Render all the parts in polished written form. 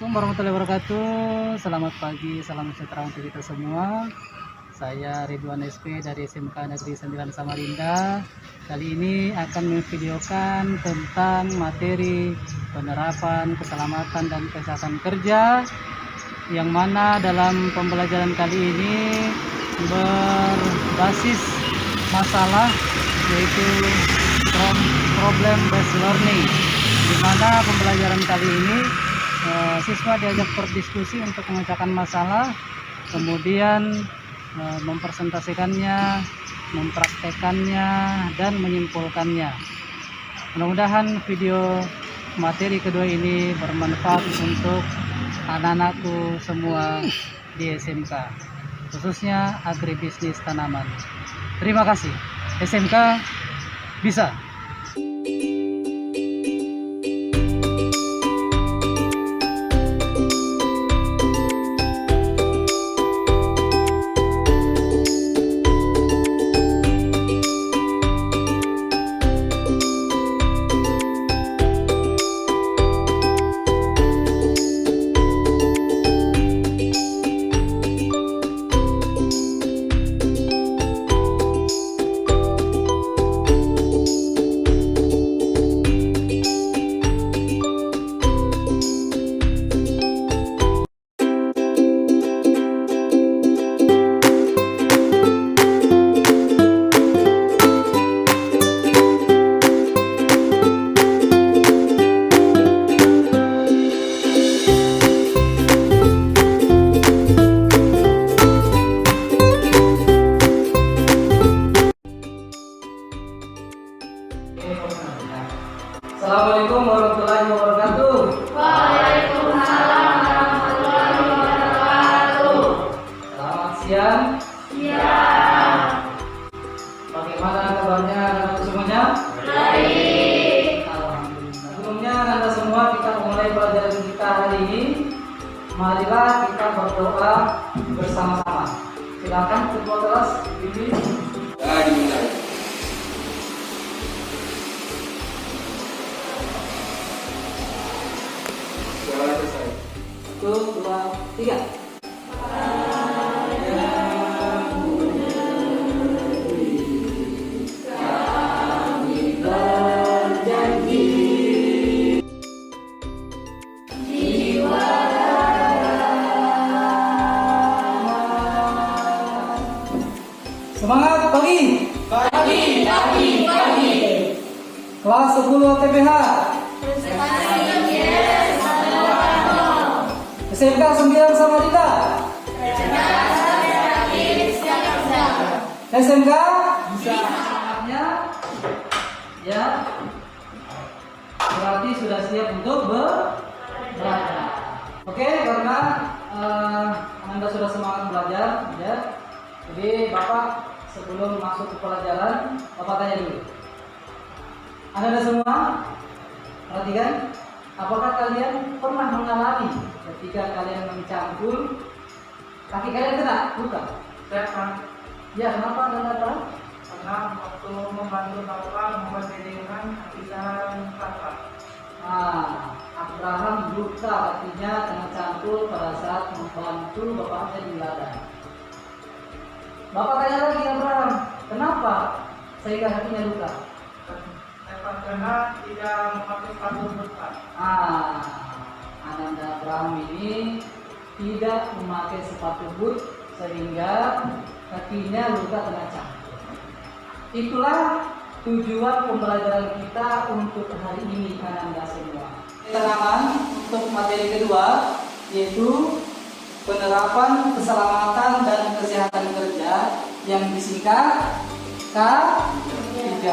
Assalamualaikum warahmatullahi wabarakatuh. Selamat pagi, salam sejahtera untuk kita semua. Saya Ridwan SP dari SMK Negeri 9 Samarinda. Kali ini akan memvideokan tentang materi penerapan keselamatan dan kesehatan kerja, yang mana dalam pembelajaran kali ini berbasis masalah, yaitu problem based learning, di mana pembelajaran kali ini siswa diajak berdiskusi untuk memecahkan masalah, kemudian mempresentasikannya, mempraktekannya, dan menyimpulkannya. Mudah-mudahan video materi kedua ini bermanfaat untuk anak-anakku semua di SMK, khususnya agribisnis tanaman. Terima kasih. SMK bisa. Assalamualaikum warahmatullahi wabarakatuh. Waalaikumsalam warahmatullahi wabarakatuh. Selamat siang. Siang. Bagaimana kabarnya anak semuanya? Baik. Alhamdulillah. Sebelumnya anda semua, kita mulai pelajaran kita hari ini. Marilah kita berdoa bersama-sama. Silakan ketua kelas ini. Dimulai. Suara selesai. 1, 2, 3. Semangat pagi. Pagi. Kelas 10 TPH. SMK 9 Samarinda. SMK bisa. Semangatnya ya. Berarti sudah siap untuk belajar. Oke, karena Anda sudah semangat belajar ya. Jadi Bapak sebelum masuk ke pelajaran, Bapak tanya dulu. Anda semua perhatikan, apakah kalian pernah mengalami ketika kalian mencangkul kaki kalian kena luka? Saya Ya, kenapa Anda tahu? karena waktu membantu Bapak membuat jaringan bisa patah. Abraham luka kakinya kena cangkul pada saat membantu bapaknya di ladang. Bapak tanya lagi Abraham, kenapa sehingga kakinya luka? Karena tidak memakai sepatu depan. Ananda Abraham ini tidak memakai sepatu boot sehingga kakinya luka kena cangkul. Itulah tujuan pembelajaran kita untuk hari ini, Ananda semua. Keterangan untuk materi kedua, yaitu penerapan keselamatan dan kesehatan kerja yang disingkat K3.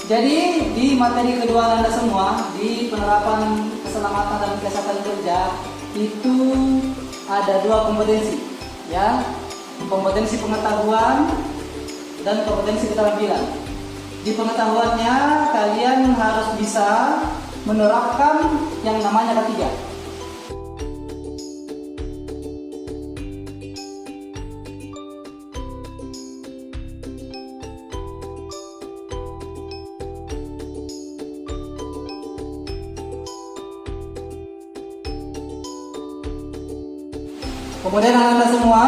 Jadi di materi kedua Anda semua, di penerapan keselamatan dan kesehatan kerja itu ada 2 kompetensi, ya, kompetensi pengetahuan dan kompetensi keterampilan. Di pengetahuannya kalian harus bisa menerapkan yang namanya K3. Kemudian anak-anak semua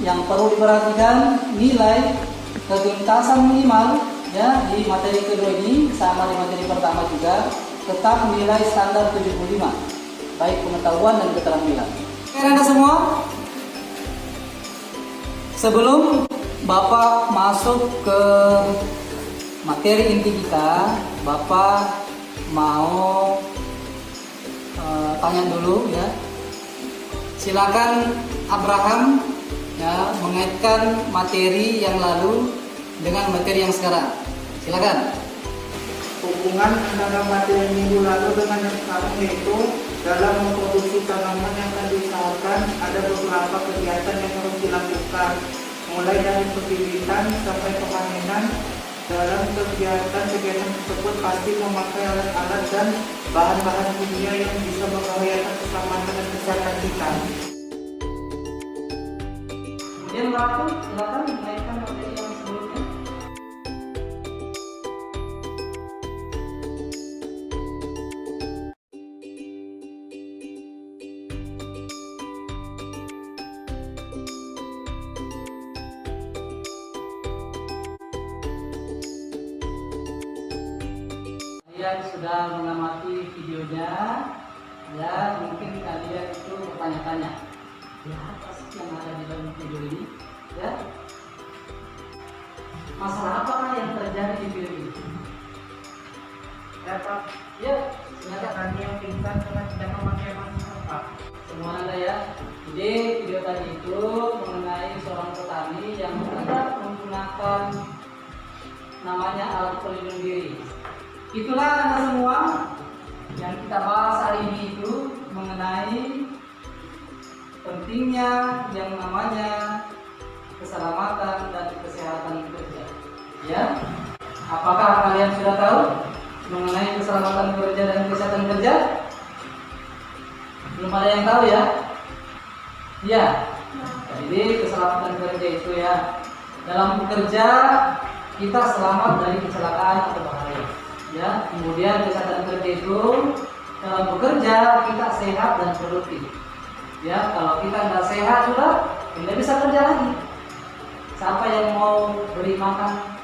yang perlu diperhatikan, nilai ketuntasan minimal ya di materi kedua ini sama di materi pertama juga tetap nilai standar 75 baik pengetahuan dan keterampilan. Oke anak-anak semua, sebelum Bapak masuk ke materi inti kita, Bapak mau tanya dulu ya. Silakan Abraham ya mengaitkan materi yang lalu dengan materi yang sekarang. Silakan. Hubungan antara materi minggu lalu dengan yang sekarang yaitu dalam memproduksi tanaman yang akan diusahakan ada beberapa kegiatan yang harus dilakukan, mulai dari pembibitan sampai pemanenan. Dalam kegiatan tersebut pasti memakai alat-alat dan bahan-bahan kimia yang bisa membahayakan keselamatan dan kesehatan kita. Kemudian Bapak silakan mengaitkan materi yang sebelumnya. Kalian sudah mengamati videonya, ya mungkin kalian itu bertanya-tanya, ya apa sih yang ada di dalam video ini, ya masalah apakah yang terjadi di video ini? Ya Pak, Ya, ternyata silakan. tadi yang pingsan karena tidak memakai masker Pak. Semua ada ya. Jadi video tadi itu mengenai seorang petani yang tidak menggunakan namanya alat pelindung diri. Itulah anda semua yang kita bahas hari ini itu mengenai pentingnya yang namanya keselamatan dan kesehatan kerja. Ya, apakah kalian sudah tahu mengenai keselamatan kerja dan kesehatan kerja? Belum ada yang tahu ya? Iya. Jadi keselamatan kerja itu ya dalam bekerja kita selamat dari kecelakaan atau bahaya. Ya, kemudian kesehatan kerja itu dalam bekerja kita sehat dan produktif. Ya, kalau kita nggak sehat sudah tidak bisa kerja lagi. Siapa yang mau beri makan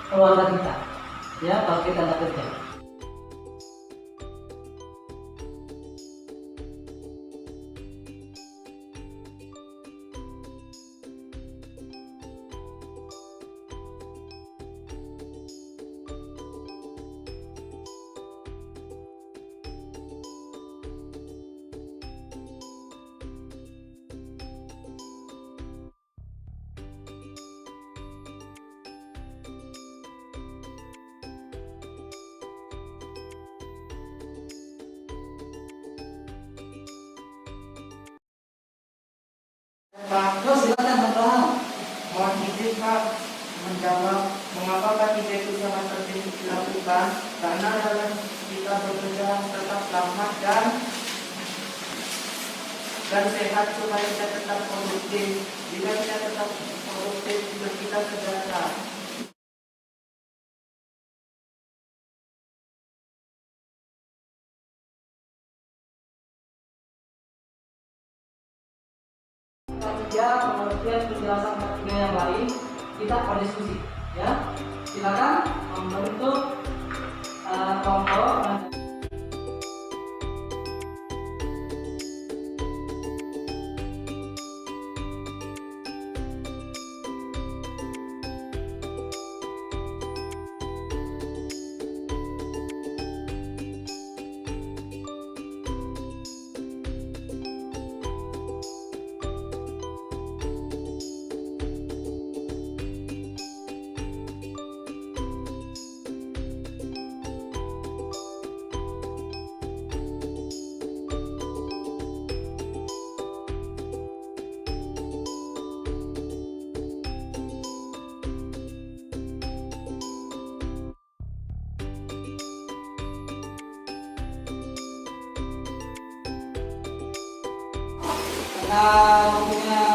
keluarga kita? Ya, kalau kita nggak kerja. Pak, Terus silakan Abraham. mohon izin Pak menjawab mengapa tidak itu sangat penting dilakukan, karena dalam kita bekerja tetap selamat dan sehat supaya kita tetap produktif. Jika kita tetap produktif juga kita sejahtera. Ya, pengertian penjelasan materinya yang lain kita berdiskusi ya. Silakan membentuk kelompok dan waktunya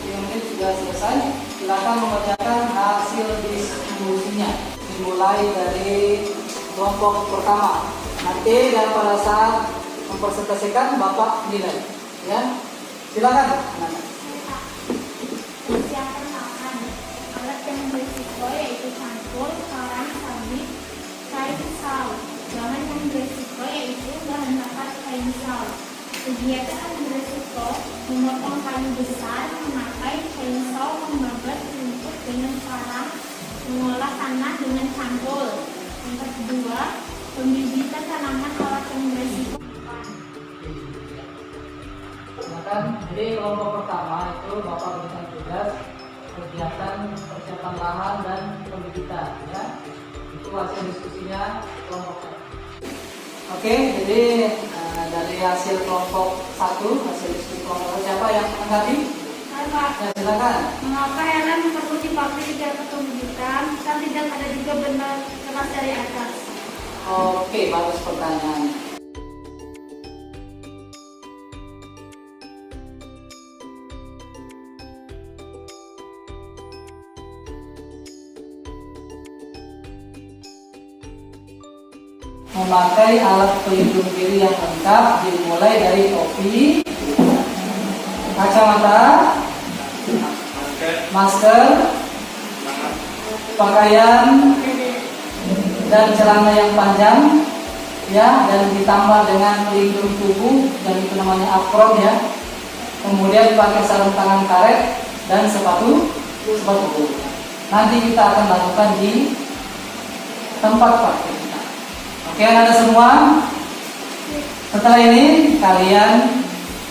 5 menit sudah selesai. Silakan mengerjakan hasil diskusinya dimulai dari kelompok pertama. Nanti dan pada saat mempresentasikan Bapak nilai ya. Silakan. Persiapan makan. Alat yang berisiko yaitu cangkul, karang, sabit, kain sal. Bahan yang berisiko yaitu bahan bakar kain sal. Kegiatan yang berisiko memotong kayu besar, memakai kain sal, membabat rumput dengan karang, mengolah tanah dengan cangkul. Yang kedua, pembibitan tanaman alat yang berisiko. Jadi kelompok pertama itu Bapak berikan tugas kegiatan persiapan lahan dan pembibitan, ya. Itu hasil diskusinya kelompok 1. Oke, jadi dari hasil kelompok 1, hasil diskusi kelompok 1, siapa yang menanggapi? Pak, Ya, silakan. mengapa helm perlu dipakai di dalam pembibitan? Kan tidak ada juga benar keras dari atas. Oke, bagus pertanyaan. Memakai alat pelindung diri yang lengkap dimulai dari topi, kacamata, masker, pakaian dan celana yang panjang, ya, dan ditambah dengan pelindung tubuh dan itu namanya apron, ya. Kemudian pakai sarung tangan karet dan sepatu boot. Nanti kita akan lakukan di tempat praktik. Oke, Anda semua. Setelah ini kalian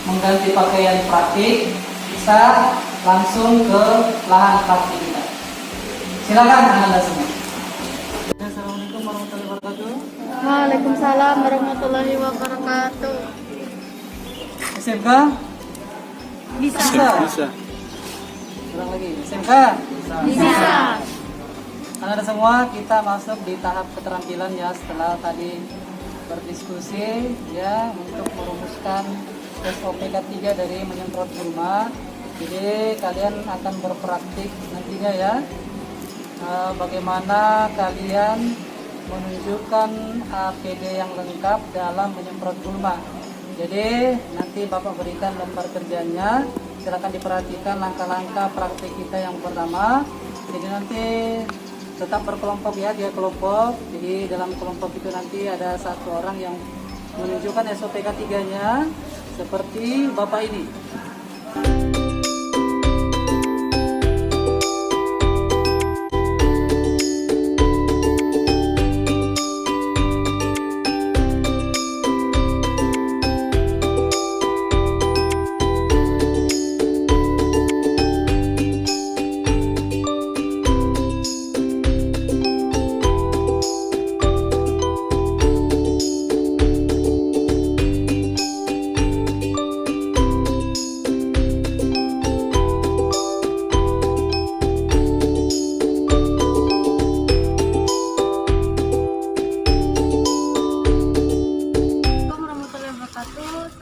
mengganti pakaian praktik, bisa langsung ke lahan praktik kita. Silakan Anda semua. Assalamualaikum warahmatullahi wabarakatuh. Waalaikumsalam warahmatullahi wabarakatuh. SMK? Bisa. Ulang lagi. SMK? Bisa. Anda semua, kita masuk di tahap keterampilan, ya, setelah tadi berdiskusi, ya, untuk merumuskan SOP K3 dari menyemprot gulma. Jadi kalian akan berpraktik nantinya, ya, bagaimana kalian menunjukkan APD yang lengkap dalam menyemprot gulma. Jadi nanti Bapak berikan lembar kerjanya, silakan diperhatikan langkah-langkah praktik kita yang pertama. Jadi nanti tetap berkelompok, ya, dia kelompok. Jadi dalam kelompok itu nanti ada satu orang yang menunjukkan SOP K3-nya seperti Bapak ini.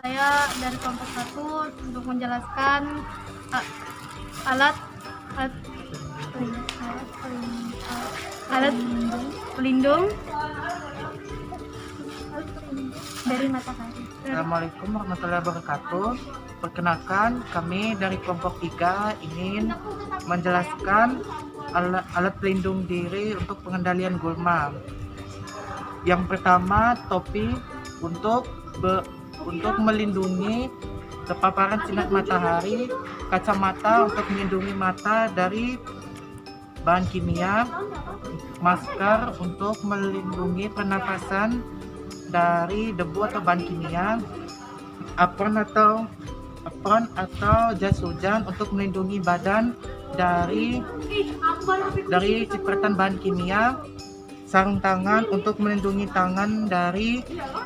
Saya dari kelompok 1 untuk menjelaskan alat pelindung dari matahari. Assalamualaikum warahmatullahi wabarakatuh. Perkenalkan, kami dari kelompok 3 ingin menjelaskan alat pelindung diri untuk pengendalian gulma. Yang pertama, topi untuk melindungi terpaparan sinar matahari, kacamata untuk melindungi mata dari bahan kimia, masker untuk melindungi pernapasan dari debu atau bahan kimia, apron atau jas hujan untuk melindungi badan dari cipratan bahan kimia, sarung tangan untuk melindungi tangan dari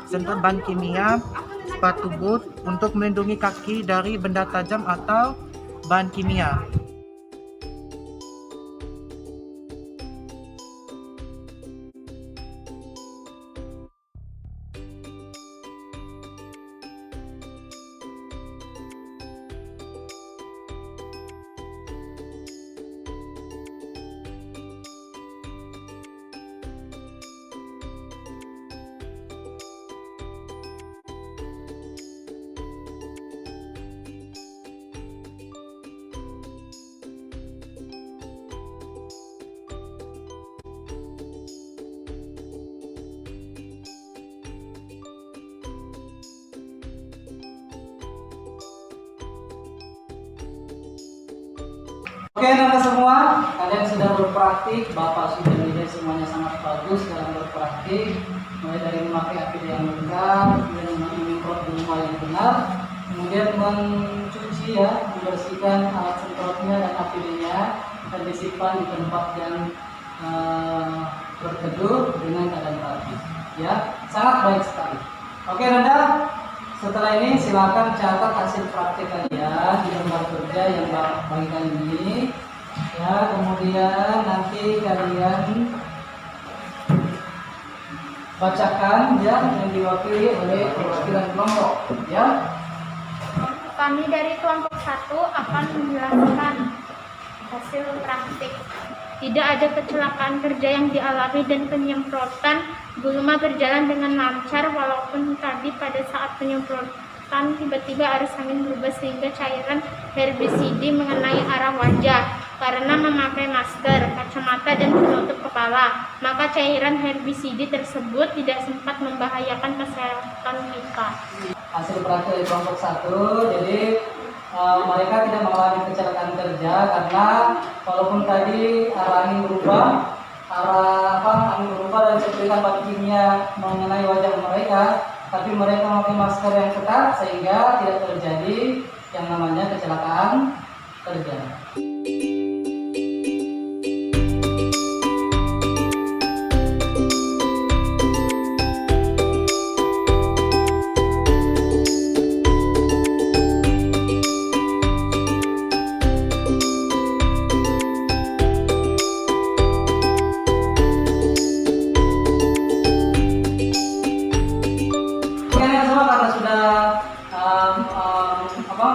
sentuhan bahan kimia, sepatu boot untuk melindungi kaki dari benda tajam atau bahan kimia. Oke, anak semua, kalian sudah berpraktik. Bapak sudah lihat semuanya sangat bagus dalam berpraktik, mulai dari memakai APD yang lengkap, kemudian menyemprot di rumah yang benar, kemudian mencuci ya, membersihkan alat semprotnya dan APD-nya, dan disimpan di tempat yang berteduh dengan keadaan rapi. Ya, sangat baik sekali. Oke, Nanda, setelah ini silakan catat hasil praktik kalian di lembar kerja yang bagikan ini. Ya, kemudian nanti kalian bacakan ya yang diwakili oleh perwakilan kelompok. Ya. Kami dari kelompok 1 akan menjelaskan hasil praktik. Tidak ada kecelakaan kerja yang dialami dan penyemprotan gulma berjalan dengan lancar, walaupun tadi pada saat penyemprotan tiba-tiba arus angin berubah sehingga cairan herbisida mengenai arah wajah. Karena memakai masker, kacamata, dan penutup kepala, maka cairan herbisida tersebut tidak sempat membahayakan kesehatan kita. Hasil praktik dari kelompok 1, jadi mereka tidak mengalami kecelakaan kerja karena walaupun tadi arah angin berubah, dan cuplikan bahan kimia mengenai wajah mereka, tapi mereka memakai masker yang ketat sehingga tidak terjadi yang namanya kecelakaan kerja.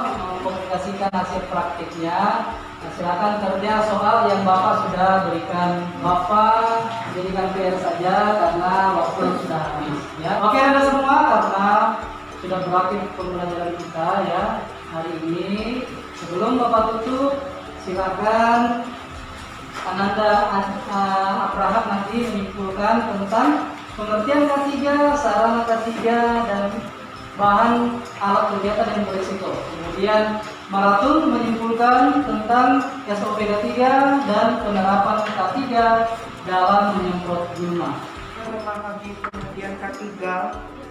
Mengkomunikasikan hasil praktiknya, silakan kerja soal yang Bapak sudah berikan. Bapak jadikan PR saja karena waktu sudah habis ya. Oke, Anda semua, karena sudah berakhir pembelajaran kita ya hari ini. Sebelum Bapak tutup, silakan Ananda Abraham nanti menyimpulkan tentang pengertian K3, sarana K3, dan bahan alat kegiatan yang berisiko. Kemudian Maratun menyimpulkan tentang SOP K3 dan penerapan K3 dalam menyemprot gulma. Memahami pengertian K3,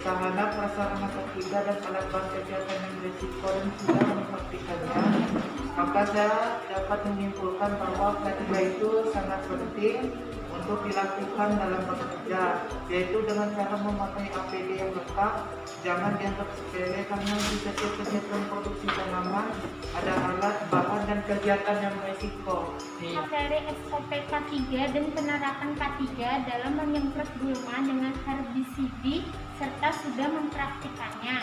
sarana prasarana K3 dan alat bahan kegiatan yang berisiko dan sudah mempraktikannya, maka saya dapat menyimpulkan bahwa K3 itu sangat penting untuk dilakukan dalam bekerja, yaitu dengan cara memakai APD yang lengkap. Jangan dianggap sepele karena di setiap kegiatan produksi tanaman ada alat, bahan, dan kegiatan yang berisiko. Dari SOP K3 dan penerapan K3 dalam menyemprot gulma dengan herbisida serta sudah mempraktikannya,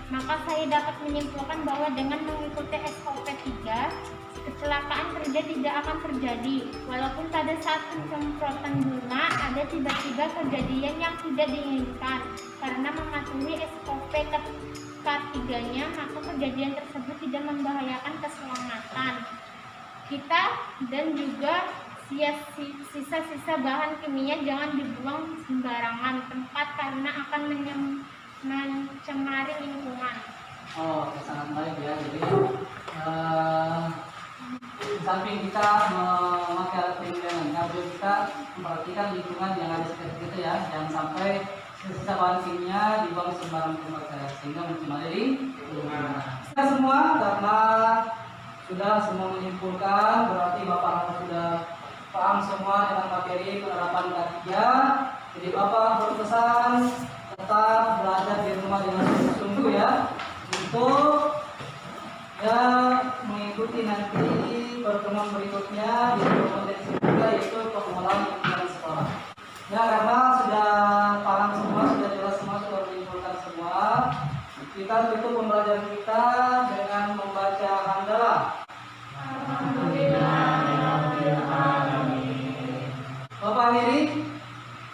maka saya dapat menyimpulkan bahwa dengan mengikuti SOP 3, kecelakaan kerja tidak akan terjadi. Walaupun pada saat penyemprotan gulma ada tiba-tiba kejadian yang tidak diinginkan karena mematuhi SOP K3-nya, maka kejadian tersebut tidak membahayakan keselamatan kita, dan juga sisa-sisa bahan kimia jangan dibuang sembarangan tempat karena akan mencemari lingkungan. Oh, sangat baik ya. Jadi di samping kita memakai alat pelindungan, juga kita memperhatikan lingkungan yang ada sekitar kita ya. Jangan sampai sisa bahan kimia dibuang sembarang tempat sehingga mencemari lingkungan. Kita semua karena sudah semua menyimpulkan, berarti Bapak sudah paham semua dengan materi penerapan K3. Jadi Bapak berpesan tetap belajar di rumah dengan sungguh-sungguh ya, untuk ya mengikuti nanti pertemuan berikutnya di kompetensi kita, yaitu pengelolaan lingkungan sekolah. Ya, karena sudah paham semua, sudah jelas semua, sudah menyimpulkan semua, kita tutup pembelajaran kita dengan membaca hamdalah. Bapak akhiri,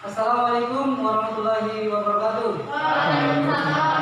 assalamualaikum warahmatullahi wabarakatuh. Waalaikumsalam.